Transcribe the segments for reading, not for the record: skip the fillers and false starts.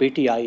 PTI,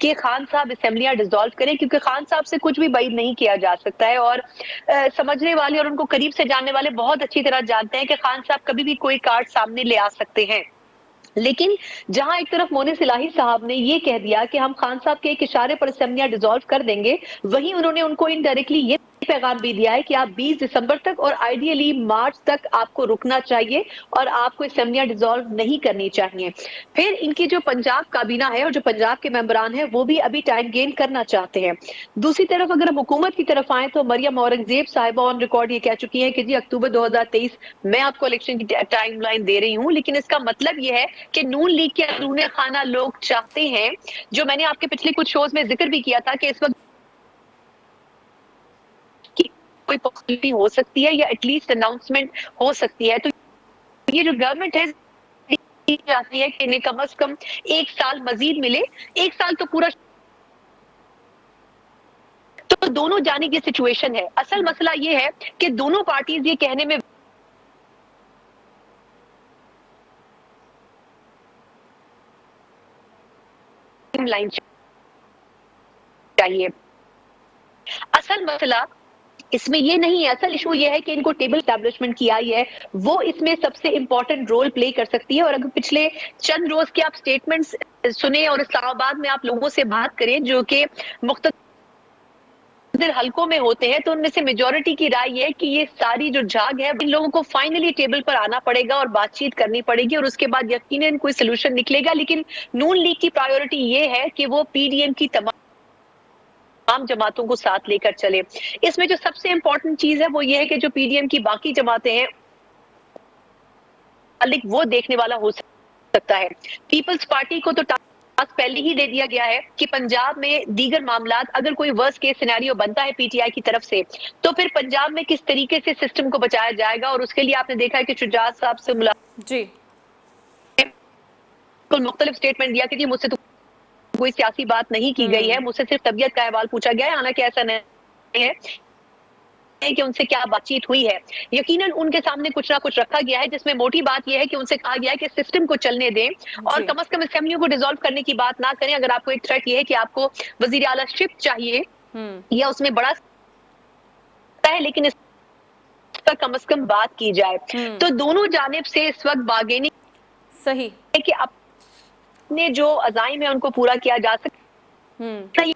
کہ خان صاحب اسمبلیاں dissolve کریں، کیونکہ خان صاحب سے کچھ بھی بعید نہیں کیا جا سکتا ہے، اور سمجھنے والے اور ان کو قریب سے جاننے والے بہت اچھی طرح جانتے ہیں کہ خان صاحب کبھی بھی کوئی کارڈ سامنے لے آ سکتے ہیں۔ لیکن جہاں ایک طرف مونس الہی صاحب نے یہ کہہ دیا کہ ہم خان صاحب کے ایک اشارے پر اسمبلیاں ڈیزالو کر دیں گے، وہیں انہوں نے ان کو انڈائریکٹلی یہ پیغام بھی دیا ہے کہ آپ 20 دسمبر تک اور آئیڈیلی مارچ تک آپ کو رکنا چاہیے اور آپ کو اسمبلیاں ڈیزالو نہیں کرنی چاہیے۔ پھر ان کی جو پنجاب کابینہ ہے اور جو پنجاب کے ممبران ہیں وہ بھی ابھی ٹائم گین کرنا چاہتے ہیں۔ دوسری طرف اگر ہم حکومت کی طرف آئیں تو مریم اورنگزیب صاحبہ آن ریکارڈ یہ کہہ چکی ہیں کہ جی اکتوبر 2023 میں آپ کو الیکشن کی ٹائم لائن دے رہی ہوں، لیکن اس کا مطلب یہ ہے کہ نون لیگ کے اندرون خانہ لوگ چاہتے ہیں، جو میں نے آپ کے پچھلے کچھ شوز میں ذکر بھی کیا تھا کہ اس وقت کوئی پاسبلٹی ہو سکتی ہے یا ایٹ لیسٹ اناؤنسمنٹ ہو سکتی ہے۔ تو یہ جو گورنمنٹ ہے چاہتی ہے کہ انہیں کم از کم 1 سال مزید ملے، 1 سال تو پورا، تو دونوں جانب یہ سچویشن ہے۔ اصل مسئلہ یہ ہے کہ دونوں پارٹیز یہ کہنے میں لائن چاہیے۔ اصل مسئلہ اس میں یہ نہیں ہے، اصل ایشو یہ ہے کہ ان کو ٹیبل اسٹیبلشمنٹ کی آئی ہے، وہ اس میں سب سے امپورٹنٹ رول پلے کر سکتی ہے۔ اور اگر پچھلے چند روز کے آپ سٹیٹمنٹس سنیں اور اسلام آباد میں آپ لوگوں سے بات کریں جو کہ مختلف حلقوں میں ہوتے ہیں، تو ان میں سے میجورٹی کی رائے یہ ہے کہ یہ ساری جو جھاگ ہے ان لوگوں کو فائنلی ٹیبل پر آنا پڑے گا اور بات چیت کرنی پڑے گی، اور اس کے بعد یقیناً کوئی سلوشن نکلے گا۔ لیکن نون لیگ کی پرائیورٹی یہ ہے کہ وہ پی ڈی ایم کی تمام جماعتوں کو ساتھ لے کر چلے۔ اس میں جو سب سے امپورٹنٹ چیز ہے وہ یہ ہے کہ جو پی ڈی ایم کی باقی جماعتیں ہیں وہ دیکھنے والا ہو سکتا ہے۔ پیپلز پارٹی کو تو ٹاسک پہلے ہی دے دیا گیا ہے کہ پنجاب میں دیگر معاملات اگر کوئی ورسٹ کیس سینیریو بنتا ہے پی ٹی آئی کی طرف سے تو پھر پنجاب میں کس طریقے سے سسٹم کو بچایا جائے گا، اور اس کے لیے آپ نے دیکھا ہے کہ شجاعت صاحب سے جی مختلف سٹیٹمنٹ دیا کہ جی مجھ سے تو کوئی سیاسی بات نہیں کی گئی ہے، مجھ سے صرف طبیعت کا احوال پوچھا گیا ہے، حالانکہ ایسا نہیں ہے کہ ان سے کیا بات چیت ہوئی ہے۔ یقیناً ان کے سامنے کچھ نہ کچھ رکھا گیا ہے جس میں موٹی بات یہ ہے کہ ان سے کہا گیا ہے کہ سسٹم کو چلنے دیں اور کم از کم اسمبلیوں کو ڈیزالو کرنے کی بات نہ کریں۔ اگر آپ کو ایک تھریٹ یہ ہے کہ آپ کو وزیر اعلیٰ شپ چاہیے یا اس میں بڑا ہے لیکن اس پر کم از کم بات کی جائے، تو دونوں جانب سے اس وقت باگینی صحیح ہے کہ اپنے جو عزائم ہیں ان کو پورا کیا جا سکتا ہے،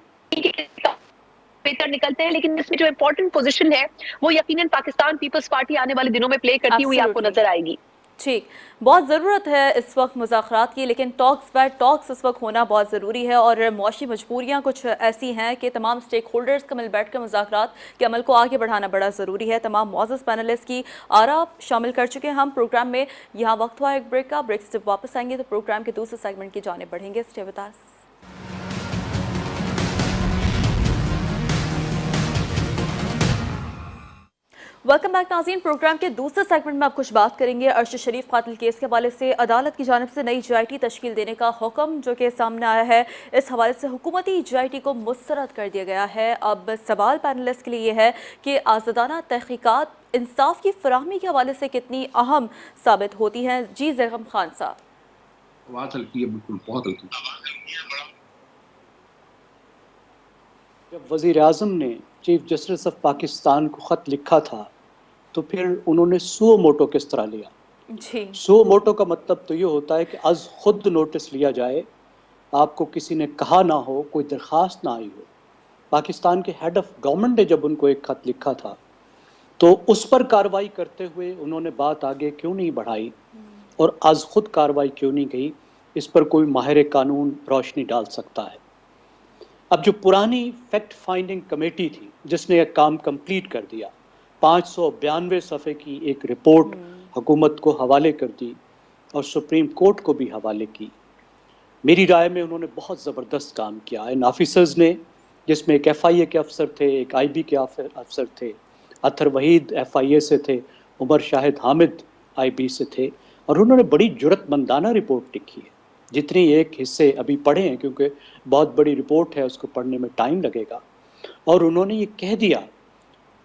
بہتر نکلتے ہیں۔ لیکن اس میں جو امپورٹنٹ پوزیشن ہے وہ یقیناً پاکستان پیپلز پارٹی آنے والے دنوں میں پلے کرتی ہوئی آپ کو نظر آئے گی۔ ٹھیک، بہت ضرورت ہے اس وقت مذاکرات کی، لیکن ٹاکس اس وقت ہونا بہت ضروری ہے، اور معاشی مجبوریاں کچھ ایسی ہیں کہ تمام سٹیک ہولڈرز کا مل بیٹھ کر مذاکرات کے عمل کو آگے بڑھانا بڑا ضروری ہے۔ تمام معزز پینلسٹ کی آراء شامل کر چکے ہیں ہم پروگرام میں۔ یہاں وقت ہوا ایک بریک کا، بریک سے واپس آئیں گے تو پروگرام کے دوسرے سیگمنٹ کی جانب بڑھیں گے۔ Stay with us. Welcome back ناظرین، پروگرام کے دوسرے سیگمنٹ میں آپ کچھ بات کریں گے ارشد شریف قاتل کیس کے حوالے سے عدالت کی جانب سے نئی جے آئی ٹی تشکیل دینے کا حکم جو کہ سامنے آیا ہے۔ اس حوالے سے حکومتی جے آئی ٹی کو مسترد کر دیا گیا ہے۔ اب سوال پینلسٹ کے لیے یہ ہے کہ آزادانہ تحقیقات انصاف کی فراہمی کے حوالے سے کتنی اہم ثابت ہوتی ہیں۔ جی زیغم خان صاحب۔ بات ہلکی ہے، بالکل بہت ہلکی۔ جب وزیر اعظم نے چیف جسٹس آف پاکستان کو خط لکھا تھا تو پھر انہوں نے سو موٹو کس طرح لیا؟ جی سو موٹو کا مطلب تو یہ ہوتا ہے کہ از خود نوٹس لیا جائے، آپ کو کسی نے کہا نہ ہو، کوئی درخواست نہ آئی ہو۔ پاکستان کے ہیڈ آف گورنمنٹ نے جب ان کو ایک خط لکھا تھا تو اس پر کارروائی کرتے ہوئے انہوں نے بات آگے کیوں نہیں بڑھائی اور از خود کارروائی کیوں نہیں گئی؟ اس پر کوئی ماہر قانون روشنی ڈال سکتا ہے۔ اب جو پرانی فیکٹ فائنڈنگ کمیٹی تھی جس نے ایک کام کمپلیٹ کر دیا، 592 صفحے کی ایک رپورٹ حکومت کو حوالے کر دی اور سپریم کورٹ کو بھی حوالے کی، میری رائے میں انہوں نے بہت زبردست کام کیا۔ ان آفیسرز نے، جس میں ایک ایف آئی اے کے افسر تھے، ایک آئی بی کے افسر تھے، اطہر وحید ایف آئی اے سے تھے، عمر شاہد حامد آئی بی سے تھے، اور انہوں نے بڑی جرأت مندانہ رپورٹ لکھی ہے۔ جتنی ایک حصے ابھی پڑھے ہیں کیونکہ بہت بڑی رپورٹ ہے، اس کو پڑھنے میں ٹائم لگے گا، اور انہوں نے یہ کہہ دیا،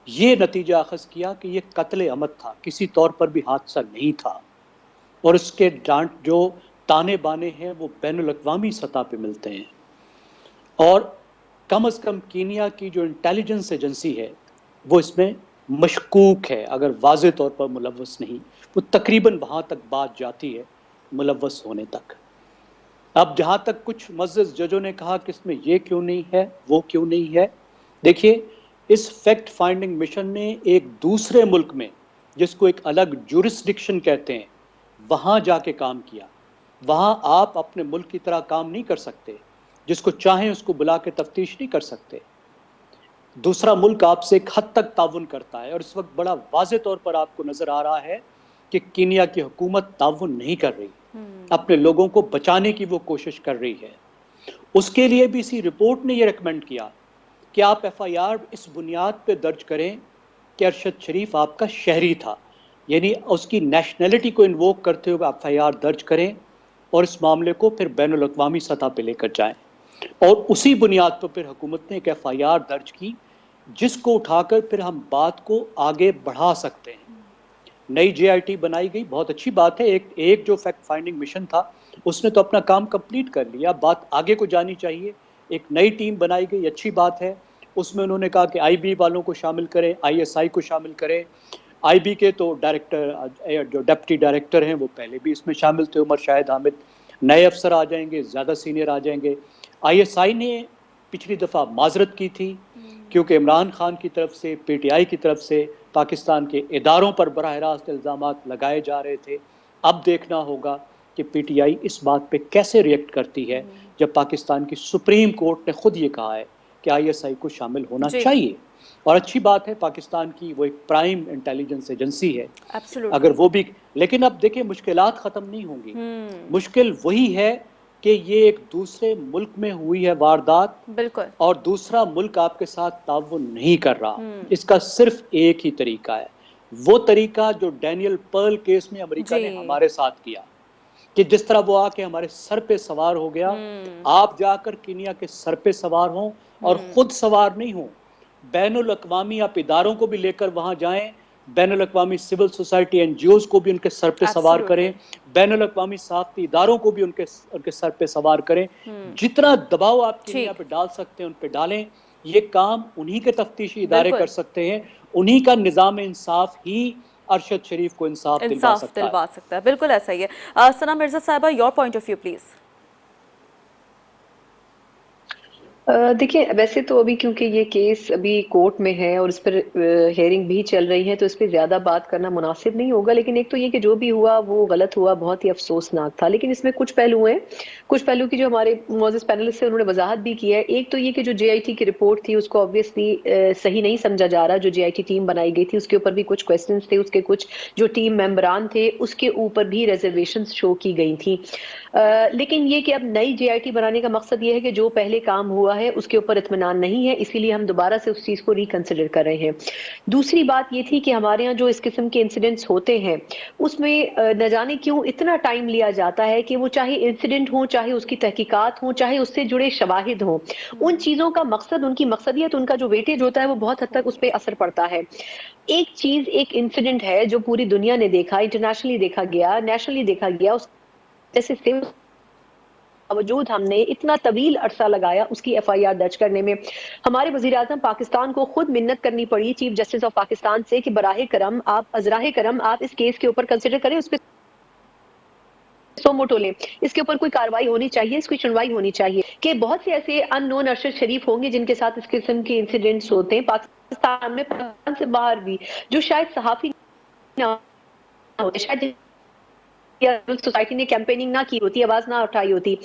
یہ نتیجہ اخذ کیا کہ یہ قتل عمد تھا، کسی طور پر بھی حادثہ نہیں تھا، اور اس کے جو تانے بانے ہیں وہ بین الاقوامی سطح پہ ملتے ہیں۔ اور کم از کم کینیا کی جو انٹیلیجنس ایجنسی ہے وہ اس میں مشکوک ہے، اگر واضح طور پر ملوث نہیں، وہ تقریباً وہاں تک بات جاتی ہے ملوث ہونے تک۔ اب جہاں تک کچھ معزز ججوں نے کہا کہ اس میں یہ کیوں نہیں ہے، وہ کیوں نہیں ہے، دیکھیے اس فیکٹ فائنڈنگ مشن نے ایک دوسرے ملک میں جس کو ایک الگ جورسڈکشن کہتے ہیں وہاں جا کے کام کیا۔ وہاں آپ اپنے ملک کی طرح کام نہیں کر سکتے، جس کو چاہیں اس کو بلا کے تفتیش نہیں کر سکتے۔ دوسرا ملک آپ سے ایک حد تک تعاون کرتا ہے، اور اس وقت بڑا واضح طور پر آپ کو نظر آ رہا ہے کہ کینیا کی حکومت تعاون نہیں کر رہی، اپنے لوگوں کو بچانے کی وہ کوشش کر رہی ہے۔ اس کے لیے بھی اسی رپورٹ نے یہ ریکمینڈ کیا کہ آپ ایف آئی آر اس بنیاد پہ درج کریں کہ ارشد شریف آپ کا شہری تھا، یعنی اس کی نیشنلٹی کو انووک کرتے ہوئے ایف آئی آر درج کریں اور اس معاملے کو پھر بین الاقوامی سطح پہ لے کر جائیں۔ اور اسی بنیاد پر پھر حکومت نے ایک ایف آئی آر درج کی جس کو اٹھا کر پھر ہم بات کو آگے بڑھا سکتے ہیں۔ نئی جے آئی ٹی بنائی گئی، بہت اچھی بات ہے، ایک جو فیکٹ فائنڈنگ مشن تھا اس نے تو اپنا کام کمپلیٹ کر لیا، بات آگے کو جانی چاہیے۔ ایک نئی ٹیم بنائی گئی، اچھی بات ہے، اس میں انہوں نے کہا کہ آئی بی والوں کو شامل کریں، آئی ایس آئی کو شامل کریں۔ آئی بی کے تو ڈائریکٹر جو ڈپٹی ڈائریکٹر ہیں وہ پہلے بھی اس میں شامل تھے، عمر شاہد حامد، نئے افسر آ جائیں گے، زیادہ سینئر آ جائیں گے۔ آئی ایس آئی نے پچھلی دفعہ معذرت کی تھی کیونکہ عمران خان کی طرف سے، پی ٹی آئی کی طرف سے پاکستان کے اداروں پر براہ راست الزامات لگائے جا رہے تھے۔ اب دیکھنا ہوگا کہ پی ٹی آئی اس بات پہ کیسے ریئیکٹ کرتی ہے جب پاکستان کی سپریم کورٹ نے خود یہ کہا ہے کہ آئی ایس آئی کو شامل ہونا چاہیے۔ اور اچھی بات ہے، پاکستان کی وہ ایک پرائم انٹیلیجنس ایجنسی ہے، اگر وہ بھی، لیکن اب دیکھیں مشکلات ختم نہیں ہوں گی۔ مشکل وہی ہے کہ یہ ایک دوسرے ملک میں ہوئی ہے واردات، بالکل، اور دوسرا ملک آپ کے ساتھ تعاون نہیں کر رہا۔ اس کا صرف ایک ہی طریقہ ہے، وہ طریقہ جو ڈینیل پرل کیس میں امریکہ نے ہمارے ساتھ کیا، کہ جس طرح وہ آ کے ہمارے سر پہ سوار ہو گیا، آپ جا کر کینیا کے سر پہ سوار ہوں اور خود سوار نہیں ہوں، بین الاقوامی آپ اداروں کو بھی لے کر وہاں جائیں، بین الاقوامی civil society N G Os کو بھی ان کے سر پہ سوار کریں، بین الاقوامی ساختی اداروں کو بھی ان کے سر پہ سوار کریں، جتنا دباؤ آپ کینیا پہ ڈال سکتے ہیں ان پہ ڈالیں۔ یہ کام انہی کے تفتیشی ادارے کر سکتے ہیں، انہی کا نظام انصاف ہی ارشد شریف کو انصاف دلوا سکتا ہے۔ بالکل ایسا ہی ہے۔ ثنا مرزا صاحبہ، your point of view please. دیکھیں، ویسے تو ابھی کیونکہ یہ کیس ابھی کورٹ میں ہے اور اس پر ہیئرنگ بھی چل رہی ہے تو اس پہ زیادہ بات کرنا مناسب نہیں ہوگا، لیکن ایک تو یہ کہ جو بھی ہوا وہ غلط ہوا، بہت ہی افسوسناک تھا، لیکن اس میں کچھ پہلو ہیں، کچھ پہلو کی جو ہمارے معزز پینلسٹ ہیں انہوں نے وضاحت بھی کی ہے۔ ایک تو یہ کہ جو جے آئی ٹی کی رپورٹ تھی اس کو obviously صحیح نہیں سمجھا جا رہا، جو جے آئی ٹی ٹیم بنائی گئی تھی اس کے اوپر بھی کچھ کویسچنز تھے، اس کے کچھ جو ٹیم ممبران تھے اس کے اوپر بھی ریزرویشنز شو کی گئی تھیں، لیکن یہ کہ اب نئی جے آئی ٹی بنانے کا مقصد یہ ہے کہ جو پہلے کام ہوا ہے اس کے اوپر اطمینان نہیں ہے، اسی لیے ہم دوبارہ سے اس چیز کو ریکنسیڈر کر رہے ہیں۔ دوسری بات یہ تھی کہ ہمارے ہاں جو اس قسم کے انسیڈنٹس ہوتے ہیں اس میں نہ جانے کیوں اتنا ٹائم لیا جاتا ہے کہ وہ چاہے انسیڈنٹ ہوں، چاہے اس کی تحقیقات ہوں، چاہے اس سے جڑے شواہد ہوں، ان چیزوں کا مقصد، ان کی مقصدیت، ان کا جو ویٹیج ہوتا ہے وہ بہت حد تک اس پہ اثر پڑتا ہے۔ ایک چیز، ایک انسیڈنٹ ہے جو پوری دنیا نے دیکھا، انٹرنیشنلی دیکھا گیا، نیشنلی دیکھا گیا، اس جیسے باوجود ہم نے اتنا طویل عرصہ لگایا اس کی ایف آئی آر درج کرنے میں۔ ہمارے وزیر اعظم پاکستان کو خود منت کرنی پڑی چیف جسٹس آف پاکستان سے کہ براہ کرم آپ، ازراہ کرم آپ اس کیس کے اوپر کنسیڈر کریں، اس پہ سو موٹو لیں، اس کے اوپر کوئی کاروائی ہونی چاہیے، اس کی سنوائی ہونی چاہیے، کہ بہت سے ایسے ان نون ارشد شریف ہوں گے جن کے ساتھ اس قسم کے انسیڈنٹس ہوتے ہیں پاکستان میں، پاکستان سے باہر بھی، جو شاید صحافی نہ ہوتے، شاید سوسائٹی نے کیمپیننگ نہ کی ہوتی، آواز نہ اٹھائی ہوتی،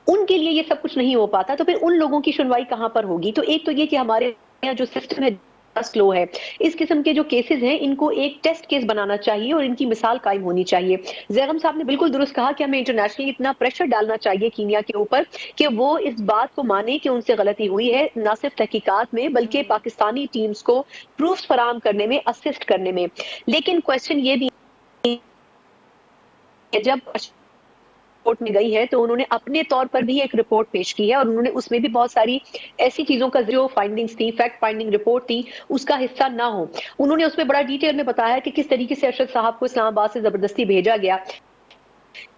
ان کے لیے یہ سب کچھ نہیں ہو پاتا، تو پھر ان لوگوں کی سنوائی کہاں پر ہوگی؟ تو ایک تو یہ کہ ہمارے یہاں جو سسٹم ہے سلو ہے، اس قسم کے جو کیسز ہیں ان کو ایک ٹیسٹ کیس بنانا چاہیے اور ان کی مثال قائم ہونی چاہیے۔ زیغم صاحب نے بالکل درست کہا کہ ہمیں انٹرنیشنلی اتنا پریشر ڈالنا چاہیے کینیا کے اوپر کہ وہ اس بات کو مانے کہ ان سے غلطی ہوئی ہے، نہ صرف تحقیقات میں بلکہ پاکستانی ٹیمز کو پروفز فراہم کرنے میں، اسسٹ کرنے میں۔ لیکن کویسچن یہ بھی جب رپورٹ میں گئی ہے تو انہوں نے اپنے طور پر بھی ایک رپورٹ پیش کی ہے اور انہوں نے اس میں بھی بہت ساری ایسی چیزوں کا جو فائنڈنگز تھی، فیکٹ فائنڈنگ رپورٹ تھی، اس کا حصہ نہ ہو۔ انہوں نے اس میں بڑا ڈیٹیل میں بتایا کہ کس طریقے سے ارشد صاحب کو اسلام آباد سے زبردستی بھیجا گیا،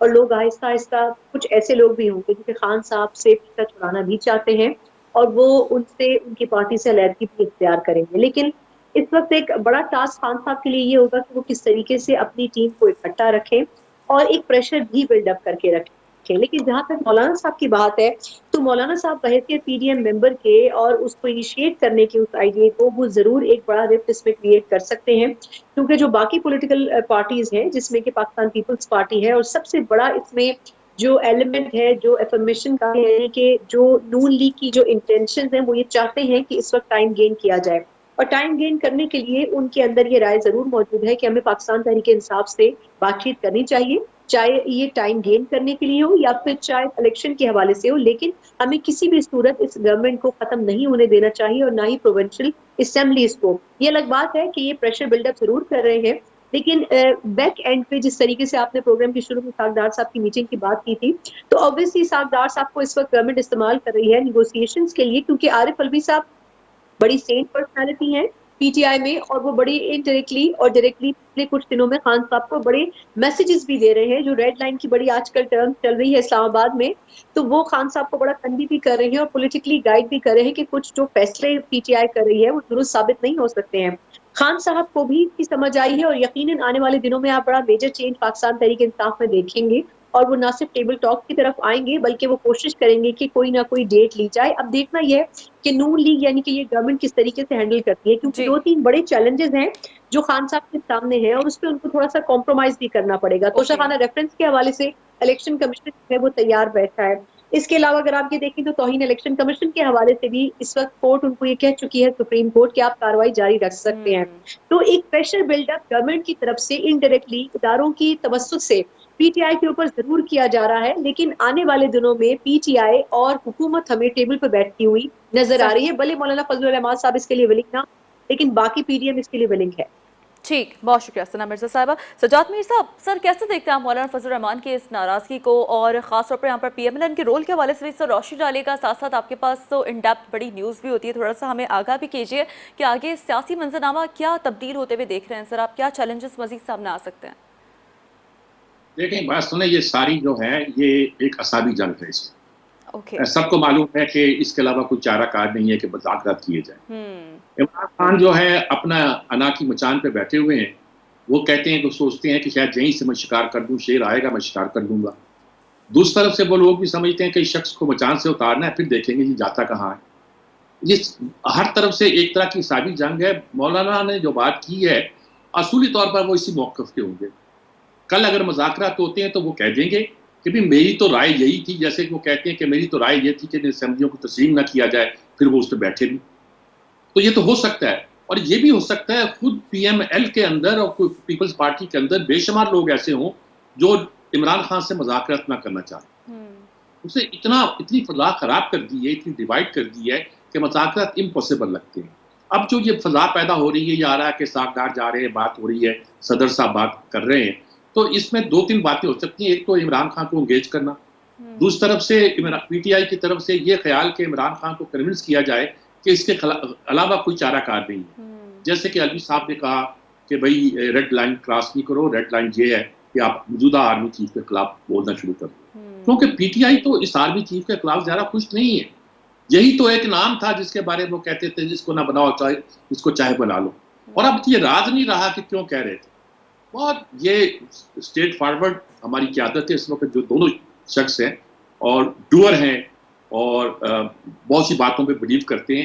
اور لوگ آہستہ آہستہ، کچھ ایسے لوگ بھی ہوں گے جو کہ خان صاحب سے پیچھا چھڑانا بھی چاہتے ہیں اور وہ ان سے، ان کی پارٹی سے علیحدگی بھی اختیار کریں گے. لیکن اس وقت ایک بڑا ٹاسک خان صاحب کے لیے یہ ہوگا کہ وہ کس طریقے سے اپنی ٹیم کو اکٹھا رکھیں اور ایک پریشر بھی بلڈ اپ کر کے رکھیں. لیکن جہاں تک مولانا صاحب کی بات ہے تو مولانا صاحب بحیثیت پی ڈی ایم ممبر کے اور اس کو انیشیٹ کرنے کے اس آئیڈیا کو وہ ضرور ایک بڑا رفٹ اس میں کریٹ کر سکتے ہیں، کیونکہ جو باقی پولیٹیکل پارٹیز ہیں جس میں کہ پاکستان پیپلز پارٹی ہے، اور سب سے بڑا اس میں جو ایلیمنٹ ہے، جو افرمیشن کا ہے کہ جو نون لیگ کی جو انٹینشنز ہیں وہ یہ چاہتے ہیں کہ اس وقت ٹائم گین کیا جائے، اور ٹائم گین کرنے کے لیے ان کے اندر یہ رائے ضرور موجود ہے کہ ہمیں پاکستان تحریک انصاف سے بات چیت کرنی چاہیے، چاہے یہ ٹائم گین کرنے کے لیے ہو یا پھر چاہے الیکشن کے حوالے سے ہو، لیکن ہمیں کسی بھی صورت اس گورنمنٹ کو ختم نہیں ہونے دینا چاہیے، اور نہ ہی پروونشل اسمبلیز کو. یہ الگ بات ہے کہ یہ پریشر بلڈ اپ ضرور کر رہے ہیں، لیکن بیک اینڈ پہ جس طریقے سے آپ نے پروگرام کے شروع میں ساکھ ڈار صاحب کی میٹنگ کی بات کی تھی، تو obviously ساکھ ڈار صاحب کو اس وقت گورنمنٹ استعمال کر رہی ہے نیگوسیشنز کے لیے، کیونکہ عارف الوی صاحب بڑی سینٹ پرسنالٹی ہیں پی ٹی آئی میں، اور وہ بڑی انڈائریکٹلی اور ڈائریکٹلی پچھلے کچھ دنوں میں خان صاحب کو بڑے میسیجز بھی دے رہے ہیں، جو ریڈ لائن کی بڑی آج کل ٹرم چل رہی ہے اسلام آباد میں، تو وہ خان صاحب کو بڑا تنبیہ بھی کر رہے ہیں اور پولیٹیکلی گائیڈ بھی کر رہے ہیں کہ کچھ جو فیصلے پی ٹی آئی کر رہی ہے وہ درست ثابت نہیں ہو سکتے ہیں. خان صاحب کو بھی اس کی سمجھ آئی ہے، اور یقیناً آنے والے دنوں میں آپ بڑا میجر چینج پاکستان تحریک انصاف میں دیکھیں گے، اور وہ نہ صرف ٹیبل ٹاک کی طرف آئیں گے بلکہ وہ کوشش کریں گے کہ کوئی نہ کوئی ڈیٹ لی جائے. اب دیکھنا یہ ہے کہ نون لیگ یعنی کہ یہ گورنمنٹ کس طریقے سے ہینڈل کرتی ہے، کیونکہ جی 2-3 بڑے چیلنجز ہیں جو خان صاحب کے سامنے ہیں، اور اس پہ ان کو تھوڑا سا کمپرومائز بھی کرنا پڑے گا. توشہ خانہ ریفرنس کے حوالے سے الیکشن کمیشن ہے وہ تیار بیٹھا ہے. اس کے علاوہ اگر آپ یہ دیکھیں تو توہین الیکشن کمیشن کے حوالے سے بھی اس وقت کورٹ ان کو یہ کہہ چکی ہے، سپریم کورٹ، کہ آپ کارروائی جاری رکھ سکتے ہیں. تو ایک پریشر بلڈ اپ گورنمنٹ کی طرف سے انڈائریکٹلی اداروں کی توسط سے پی ٹی آئی کے اوپر ضرور کیا جا رہا ہے، لیکن آنے والے دنوں میں پی ٹی آئی اور حکومت ہمیں ٹیبل پہ بیٹھتی ہوئی نظر آ رہی ہے. بھلے مولانا فضل الرحمان صاحب اس کے لیے ولنگ نہ، لیکن باقی پی ڈی ایم اس کے لیے ولنگ ہے. ٹھیک، بہت شکریہ ثنا مرزا صاحبہ. سجاد میر صاحب، سر کیسے دیکھتے ہیں آپ مولانا فضل الرحمان کی اس ناراضگی کو، اور خاص طور پر یہاں پر پی ایم ایل این کے رول کے حوالے سے بھی سر روشنی ڈالے گا، ساتھ ساتھ آپ کے پاس تو ان ڈیپتھ بڑی نیوز بھی ہوتی ہے، تھوڑا سا ہمیں آگاہ بھی کیجیے کہ آگے سیاسی منظرنامہ کیا تبدیل ہوتے ہوئے دیکھ رہے ہیں سر آپ، کیا چیلنجز مزید سامنے آ سکتے ہیں؟ دیکھیں بات سنیں، یہ ساری جو ہے یہ ایک اعصابی جنگ ہے. اس میں اوکے، سب کو معلوم ہے کہ اس کے علاوہ کوئی چارہ کار نہیں ہے کہ مذاکرات کیے جائیں. عمران خان جو ہے اپنا انا کی مچان پہ بیٹھے ہوئے ہیں، وہ کہتے ہیں کہ سوچتے ہیں کہ شاید یہیں سے میں شکار کر دوں، شیر آئے گا میں شکار کر دوں گا. دوسری طرف سے وہ لوگ بھی سمجھتے ہیں کہ اس شخص کو مچان سے اتارنا ہے، پھر دیکھیں گے یہ جاتا کہاں ہے. یہ ہر طرف سے ایک طرح کی حسابی جنگ ہے. مولانا نے جو بات کی ہے اصولی طور پر وہ اسی موقف کے ہوں گے. کل اگر مذاکرات ہوتے ہیں تو وہ کہہ دیں گے کہ بھی میری تو رائے یہی تھی، جیسے کہ وہ کہتے ہیں کہ میری تو رائے یہ تھی کہ اسمبلیوں کو تسلیم نہ کیا جائے، پھر وہ اس پہ بیٹھے بھی. تو یہ تو ہو سکتا ہے، اور یہ بھی ہو سکتا ہے خود پی ایم ایل کے اندر اور پیپلز پارٹی کے اندر بے شمار لوگ ایسے ہوں جو عمران خان سے مذاکرات نہ کرنا چاہتے. اسے اتنی فضا خراب کر دی ہے، اتنی ڈیوائڈ کر دی ہے کہ مذاکرات امپاسبل لگتے ہیں. اب جو یہ فضا پیدا ہو رہی ہے، یہ آ رہا ہے کہ ساکھ ڈار جا رہے ہیں، بات ہو رہی ہے، صدر صاحب بات کر رہے ہیں، تو اس میں 2-3 باتیں ہو سکتی ہیں. ایک تو عمران خان کو انگیج کرنا، دوسری طرف سے پی ٹی آئی کی طرف سے یہ خیال کہ عمران خان کو کنونس کیا جائے کہ اس کے علاوہ کوئی چارہ کار نہیں ہے. جیسے کہ الوی صاحب نے کہا کہ بھائی ریڈ لائن کراس نہیں کرو، ریڈ لائن یہ ہے کہ آپ موجودہ آرمی چیف کے خلاف بولنا شروع کر دو. کیونکہ پی ٹی آئی تو اس آرمی چیف کے خلاف زیادہ خوش نہیں ہے. یہی تو ایک نام تھا جس کے بارے میں وہ کہتے تھے جس کو نہ بناؤ چاہے اس کو چاہے بنا لو. اور اب یہ راز نہیں رہا کہ کیوں کہہ رہے تھے. اور یہ اسٹیٹ فارورڈ ہماری قیادت ہے اس وقت، جو دونوں شخص ہیں اور ڈوئر ہیں اور بہت سی باتوں پہ بلیو کرتے ہیں،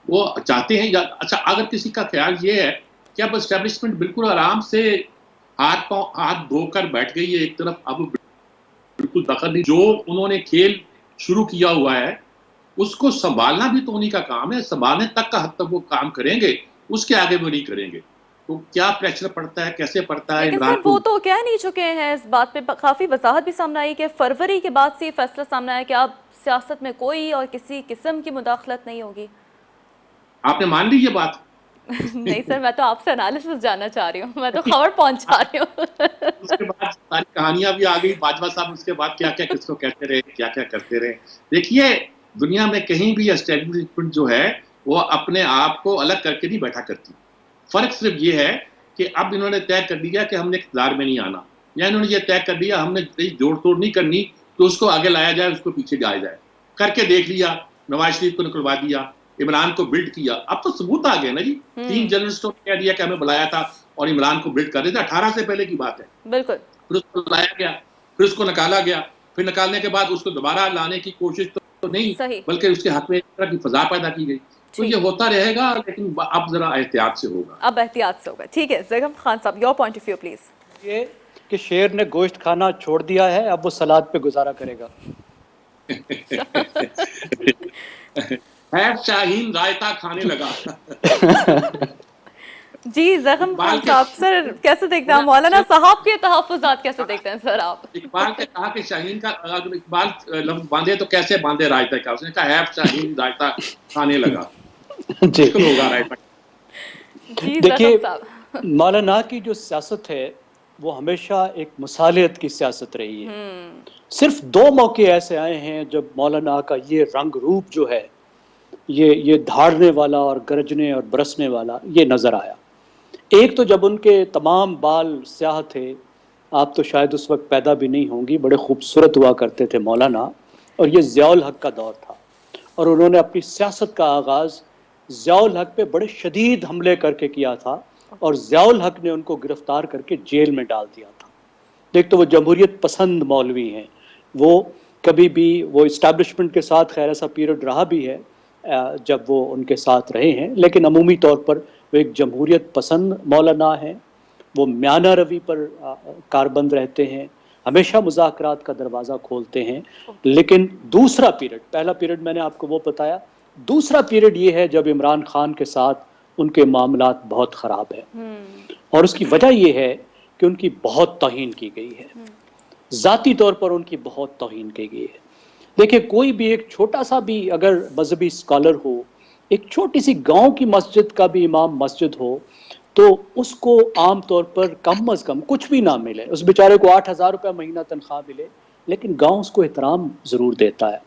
وہ چاہتے ہیں اچھا اگر کسی کا خیال یہ ہے کہ اب اسٹیبلشمنٹ بالکل آرام سے ہاتھ دھو کر بیٹھ گئی ہے ایک طرف، اب بالکل دخل نہیں، جو انہوں نے کھیل شروع کیا ہوا ہے اس کو سنبھالنا بھی تو انہی کا کام ہے. سنبھالنے تک کا حد تک وہ کام کریں گے، اس کے آگے وہ نہیں کریں گے. تو کیا پریشر پڑتا ہے، کیسے پڑتا ہے؟ لیکن سر وہ تو کہہ نہیں چکے ہیں، اس بات پہ کافی وضاحت بھی سامنے آئی کہ فروری کے بعد سے یہ فیصلہ سامنے آیا کہ اب سیاست میں کوئی اور کسی قسم کی مداخلت نہیں ہوگی. آپ نے مان لی یہ بات؟ نہیں سر، میں تو آپ سے انالیسس جاننا چاہ رہی ہوں، میں تو خبر پہنچا رہی ہوں. اس کے بعد ساری کہانیاں بھی آ گئی. باجوہ صاحب اس کے بعد کیا کیا کس کو کہتے رہے، کیا کیا کرتے رہے. دیکھیے دنیا میں کہیں بھی اسٹیبلشمنٹ جو ہے وہ اپنے آپ کو الگ کر کے نہیں بیٹھا کرتی. فرق صرف یہ ہے کہ اب انہوں نے طے کر دیا کہ ہم نے اقتدار میں نہیں آنا، یا انہوں نے یہ طے کر دیا ہم نے جوڑ توڑ نہیں کرنی تو اس کو آگے لایا جائے، اس کو پیچھے جایا جائے، کر کے دیکھ لیا، نواز شریف کو نکلوا دیا، عمران کو بلڈ کیا، اب تو ثبوت آ گیا نا جی، 3 جرنلسٹوں نے کہہ دیا کہ ہمیں بلایا تھا اور عمران کو بلڈ کر رہے تھے، 18 سے پہلے کی بات ہے، بالکل، پھر اس کو لایا گیا، پھر اس کو نکالا گیا، پھر نکالنے کے بعد اس کو دوبارہ لانے کی کوشش تو نہیں، صحیح، بلکہ اس کے حق میں ایک طرح کی فضا پیدا کی گئی، تو یہ ہوتا رہے گا، لیکن اب ذرا احتیاط سے ہوگا، اب احتیاط سے ہوگا. ٹھیک ہے زیغم خان صاحب، your point of view please. یہ کہ شیر نے گوشت کھانا چھوڑ دیا ہے، اب وہ سلاد پہ گزارا کرے گا. شاہین رائتا کھانے لگا. جی زیغم خان صاحب سر کیسے دیکھتے ہیں مولانا صاحب کے تحفظات کیسے دیکھتے ہیں سر آپ؟ اقبال نے کہا کہ شاہین کا اگر اقبال لفظ باندھے تو کیسے باندھے رائتا کا، اس نے کہا ہے شاہین رائتا کھانے لگا. جی ہوگا رائتا. جی دیکھیے زیغم صاحب، مولانا کی جو سیاست ہے وہ ہمیشہ ایک مصالحت کی سیاست رہی ہے. صرف 2 موقع ایسے آئے ہیں جب مولانا کا یہ رنگ روپ جو ہے، یہ دھاڑنے والا اور گرجنے اور برسنے والا یہ نظر آیا. ایک تو جب ان کے تمام بال سیاہ تھے، آپ تو شاید اس وقت پیدا بھی نہیں ہوں گی، بڑے خوبصورت ہوا کرتے تھے مولانا، اور یہ ضیاء الحق کا دور تھا، اور انہوں نے اپنی سیاست کا آغاز ضیاء الحق پہ بڑے شدید حملے کر کے کیا تھا، اور ضیاء الحق نے ان کو گرفتار کر کے جیل میں ڈال دیا تھا. دیکھ تو وہ جمہوریت پسند مولوی ہیں، وہ کبھی بھی وہ اسٹیبلشمنٹ کے ساتھ خیر ایسا پیریڈ رہا بھی ہے جب وہ ان کے ساتھ رہے ہیں، لیکن عمومی طور پر وہ ایک جمہوریت پسند مولانا ہیں. وہ میانہ روی پر کاربند رہتے ہیں، ہمیشہ مذاکرات کا دروازہ کھولتے ہیں. لیکن دوسرا پیریڈ، پہلا پیریڈ میں نے آپ کو وہ بتایا، دوسرا پیریڈ یہ ہے جب عمران خان کے ساتھ ان کے معاملات بہت خراب ہیں، اور اس کی وجہ یہ ہے کہ ان کی بہت توہین کی گئی ہے، ذاتی طور پر ان کی بہت توہین کی گئی ہے. دیکھیں کوئی بھی ایک چھوٹا سا بھی اگر مذہبی اسکالر ہو، ایک چھوٹی سی گاؤں کی مسجد کا بھی امام مسجد ہو، تو اس کو عام طور پر کم از کم کچھ بھی نہ ملے، اس بیچارے کو 8,000 روپے مہینہ تنخواہ ملے، لیکن گاؤں اس کو احترام ضرور دیتا ہے.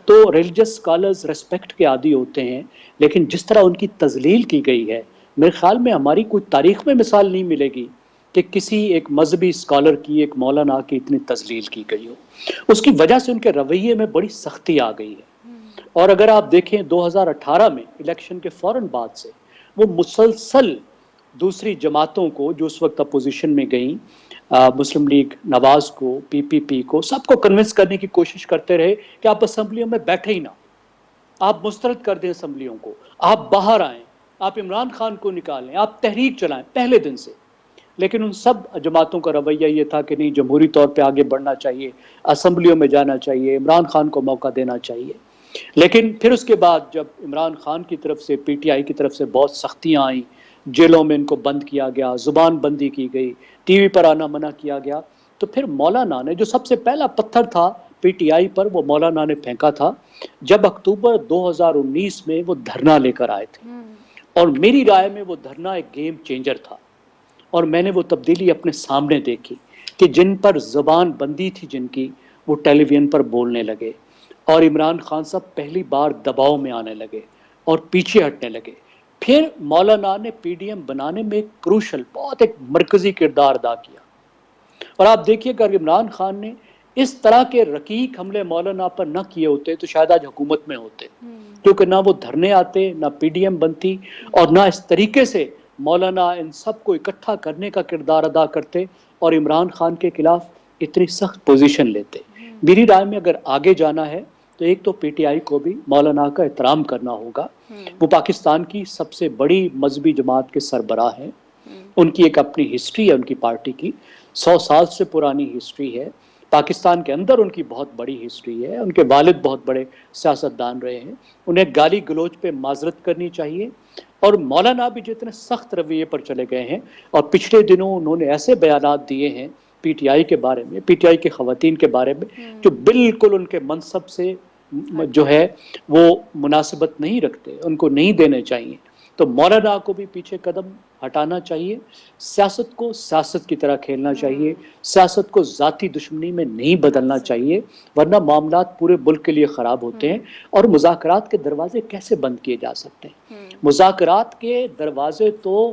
تو ریلیجس اسکالرز ریسپیکٹ کے عادی ہوتے ہیں، لیکن جس طرح ان کی تذلیل کی گئی ہے، میرے خیال میں ہماری کوئی تاریخ میں مثال نہیں ملے گی کہ کسی ایک مذہبی اسکالر کی، ایک مولانا کی اتنی تذلیل کی گئی ہو. اس کی وجہ سے ان کے رویے میں بڑی سختی آ گئی ہے. اور اگر آپ دیکھیں 2018 میں الیکشن کے فوراً بعد سے وہ مسلسل دوسری جماعتوں کو جو اس وقت اپوزیشن میں گئیں، مسلم لیگ نواز کو، پی پی پی کو، سب کو کنونس کرنے کی کوشش کرتے رہے کہ آپ اسمبلیوں میں بیٹھے ہی نہ، آپ مسترد کر دیں اسمبلیوں کو، آپ باہر آئیں، آپ عمران خان کو نکالیں، آپ تحریک چلائیں پہلے دن سے. لیکن ان سب جماعتوں کا رویہ یہ تھا کہ نہیں، جمہوری طور پہ آگے بڑھنا چاہیے، اسمبلیوں میں جانا چاہیے، عمران خان کو موقع دینا چاہیے. لیکن پھر اس کے بعد جب عمران خان کی طرف سے، پی ٹی آئی کی طرف سے بہت سختیاں آئیں، جیلوں میں ان کو بند کیا گیا، زبان بندی کی گئی، ٹی وی پر آنا منع کیا گیا، تو پھر مولانا نے جو سب سے پہلا پتھر تھا پی ٹی آئی پر، وہ مولانا نے پھینکا تھا جب اکتوبر 2019 میں وہ دھرنا لے کر آئے تھے. اور میری رائے میں وہ دھرنا ایک گیم چینجر تھا، اور میں نے وہ تبدیلی اپنے سامنے دیکھی کہ جن پر زبان بندی تھی جن کی، وہ ٹیلی ویژن پر بولنے لگے، اور عمران خان صاحب پہلی بار دباؤ میں آنے لگے اور پیچھے ہٹنے لگے. پھر مولانا نے پی ڈی ایم بنانے میں ایک کروشل، بہت ایک مرکزی کردار ادا کیا. اور آپ دیکھیے کہ اگر عمران خان نے اس طرح کے رقیق حملے مولانا پر نہ کیے ہوتے تو شاید آج حکومت میں ہوتے، کیونکہ نہ وہ دھرنے آتے، نہ پی ڈی ایم بنتی، اور نہ اس طریقے سے مولانا ان سب کو اکٹھا کرنے کا کردار ادا کرتے اور عمران خان کے خلاف اتنی سخت پوزیشن لیتے. میری رائے میں اگر آگے جانا ہے تو ایک تو پی ٹی آئی کو بھی مولانا کا احترام کرنا ہوگا. وہ پاکستان کی سب سے بڑی مذہبی جماعت کے سربراہ ہیں، ان کی ایک اپنی ہسٹری ہے، ان کی پارٹی کی 100 سال سے پرانی ہسٹری ہے. پاکستان کے اندر ان کی بہت بڑی ہسٹری ہے، ان کے والد بہت بڑے سیاستدان رہے ہیں. انہیں گالی گلوچ پہ معذرت کرنی چاہیے. اور مولانا بھی جتنے سخت رویے پر چلے گئے ہیں، اور پچھلے دنوں انہوں نے ایسے بیانات دیے ہیں پی ٹی آئی کے بارے میں، پی ٹی آئی کے خواتین کے بارے میں، جو بالکل ان کے منصب سے جو ہے وہ مناسبت نہیں رکھتے، ان کو نہیں دینے چاہیے. تو مولانا کو بھی پیچھے قدم ہٹانا چاہیے، سیاست کو سیاست کی طرح کھیلنا چاہیے، سیاست کو ذاتی دشمنی میں نہیں بدلنا چاہیے، ورنہ معاملات پورے ملک کے لیے خراب ہوتے ہیں. اور مذاکرات کے دروازے کیسے بند کیے جا سکتے ہیں؟ مذاکرات کے دروازے تو